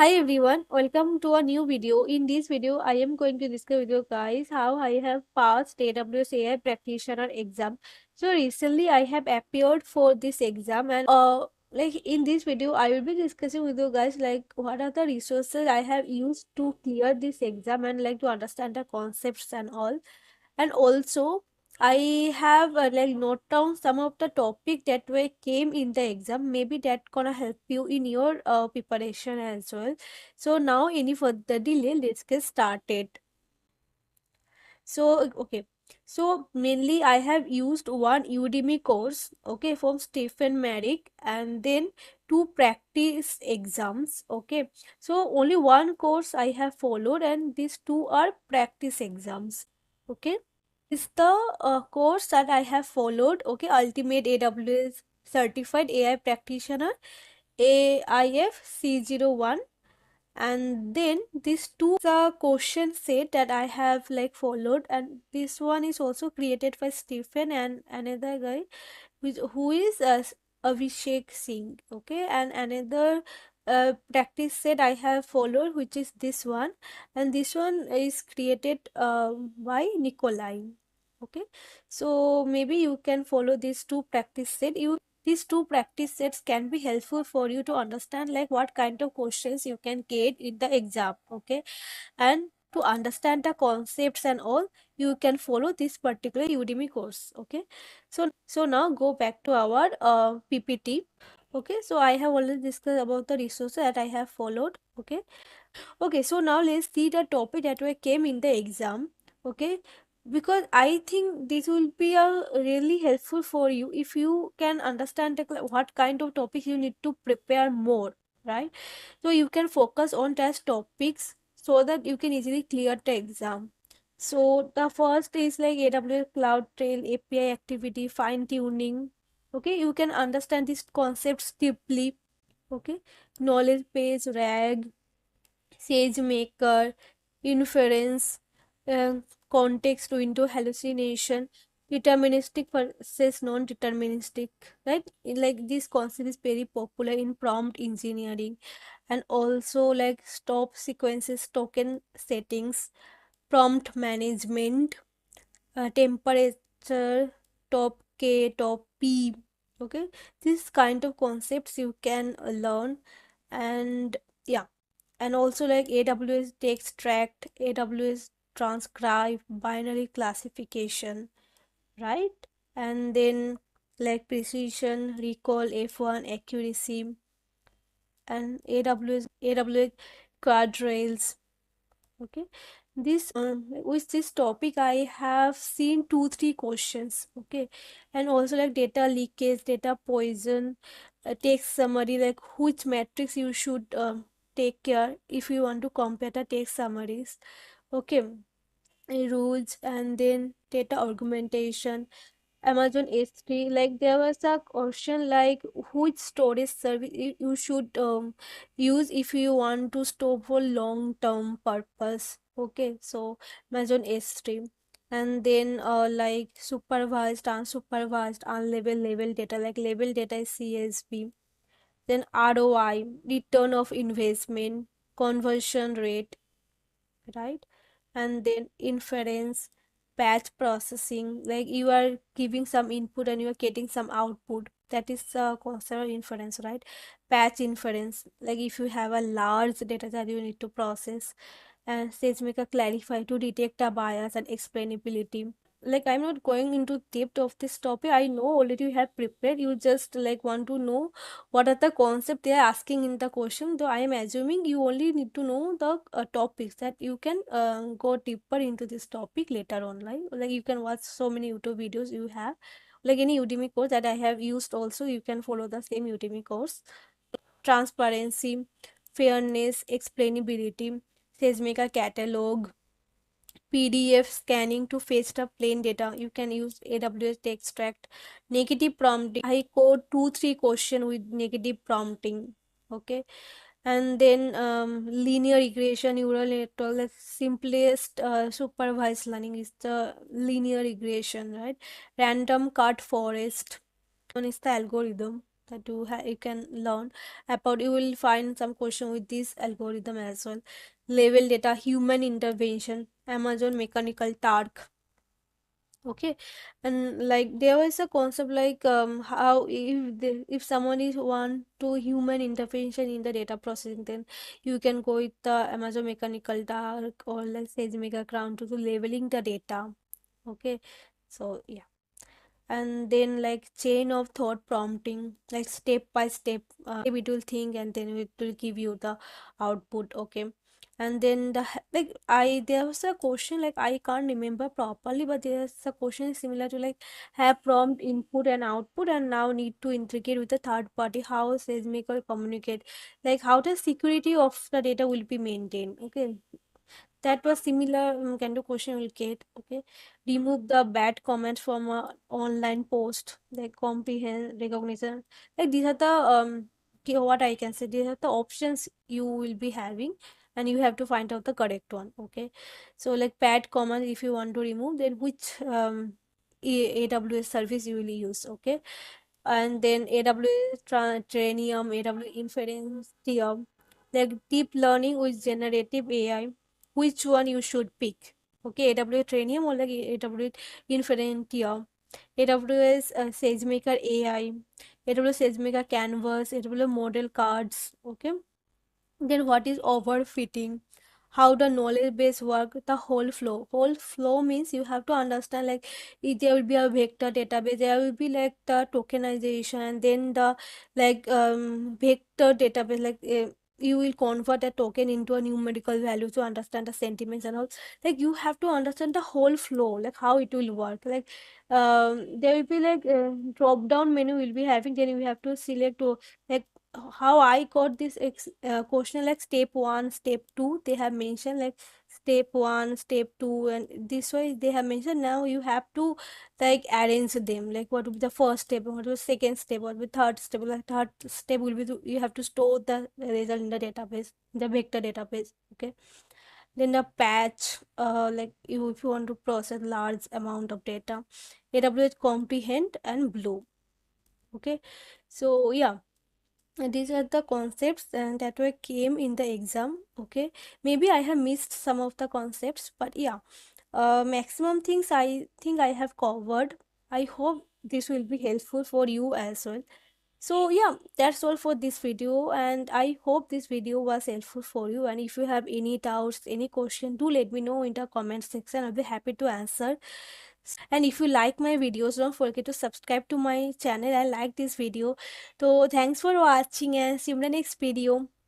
Hi everyone, welcome to a new video. In this video, I am going to discuss with you guys how I have passed AWS AI Practitioner exam. So recently, I have appeared for this exam, and like in this video, I will be discussing with you guys like what are the resources I have used to clear this exam and like to understand the concepts and all. And also I have like note down some of the topic that were came in the exam. Maybe that gonna help you in your preparation as well. So now any further delay, let's get started. So okay, so mainly I have used one Udemy course, okay, from Stephen Merrick, and then two practice exams. Okay, so only one course I have followed, and these two are practice exams. Okay, is the course that I have followed. Okay, Ultimate AWS Certified AI Practitioner, AIF C01. And then these two the question set that I have like followed, and this one is also created by Stephen and another guy who is Abhishek Singh. Okay, and another practice set I have followed, which is this one, and this one is created by Nikolai. Okay, so maybe you can follow these two practice set. These two practice sets can be helpful for you to understand like what kind of questions you can get in the exam. Okay, and to understand the concepts and all, you can follow this particular Udemy course. Okay, so now go back to our PPT. Okay, so I have already discussed about the resources that I have followed. Okay, okay, so now let's see the topic that were came in the exam. Okay, because I think this will be a really helpful for you if you can understand what kind of topics you need to prepare more, right? So you can focus on test topics so that you can easily clear the exam. So the first is like AWS Cloud Trail, API activity, fine tuning. Okay, you can understand these concepts deeply. Okay, knowledge base, RAG, SageMaker, inference, context window hallucination, deterministic versus non-deterministic, right? Like this concept is very popular in prompt engineering, and also like stop sequences, token settings, prompt management, temperature, top K, top P. Okay, this kind of concepts you can learn, and yeah, and also like AWS text tract, AWS transcribe, binary classification, right? And then like precision, recall, F1, accuracy, and AWS quadrails. Okay, this with this topic I have seen 2 3 questions. Okay, and also like data leakage, data poison, text summary, like which metrics you should take care if you want to compare the text summaries. Okay, rules, and then data augmentation, Amazon S3. Like there was a question like which storage service you should use if you want to store for long term purpose. Okay, so Amazon S3. And then like supervised, unsupervised, unlabeled, labeled data, like labeled data is CSV. Then ROI, return of investment, conversion rate, right? And then inference, batch processing, like you are giving some input and you are getting some output, that is considered inference, right? Batch inference, like if you have a large data that you need to process. And SageMaker clarify to detect a bias and explainability. Like I'm not going into depth of this topic, I know already you have prepared, you just like want to know what are the concept they are asking in the question, though I am assuming you only need to know the topics that you can go deeper into this topic later on. Like you can watch so many YouTube videos you have, like any Udemy course that I have used also, you can follow the same Udemy course. Transparency, fairness, explainability, SageMaker catalog, PDF scanning to fetch the plain data. You can use AWS text extract, negative prompting. I code 2 3 question with negative prompting. Okay, and then linear regression, neural network. The simplest supervised learning is the linear regression, right? Random cut forest. One is the algorithm. that you can learn about. You will find some question with this algorithm as well. Level data, human intervention, Amazon mechanical turk. Okay, and like there was a concept like how if someone is want to human intervention in the data processing, then you can go with the Amazon mechanical turk or like SageMaker crown to leveling the data. Okay, so yeah, and then like chain of thought prompting, like step by step, it will think and then it will give you the output. Okay, and then like I there was a question like I can't remember properly, but there's a question similar to like have prompt input and output and now need to integrate with the third party. How SageMaker communicate, like how the security of the data will be maintained. Okay, that was similar kind of question will get. Okay, remove the bad comments from a online post, like comprehend recognition, like these are the okay, what I can say, these are the options you will be having, and you have to find out the correct one. Okay, so like bad comments, if you want to remove, then which AWS service you will use. Okay, and then AWS Trainium, AWS Inferentium, like deep learning with generative AI, which one you should pick? Okay, AWS Trainium or like AWS Inferentium, AWS SageMaker AI, AWS SageMaker Canvas, AWS Model Cards. Okay, then what is overfitting? How the knowledge base work, the whole flow. Whole flow means you have to understand like if there will be a vector database, there will be like the tokenization, and then the like vector database, like you will convert a token into a numerical value to understand the sentiments and all. Like you have to understand the whole flow, like how it will work. Like there will be like drop down menu will be having, then you have to select to like how I got this question, like step one, step two, they have mentioned like step one, step two, and this way they have mentioned. Now you have to like arrange them, like what would be the first step, what was second step, what will be third step. Like third step will be you have to store the result in the database, the vector database. Okay, then the patch, like you if you want to process large amount of data, AWS comprehend and blue. Okay, so yeah, and these are the concepts and that were came in the exam. Okay, maybe I have missed some of the concepts, but yeah, maximum things I think I have covered. I hope this will be helpful for you as well. So yeah, that's all for this video, and I hope this video was helpful for you. And if you have any doubts, any question, do let me know in the comment section. I'll be happy to answer. And if you like my videos, don't forget to subscribe to my channel and like this video. So thanks for watching and see you in the next video.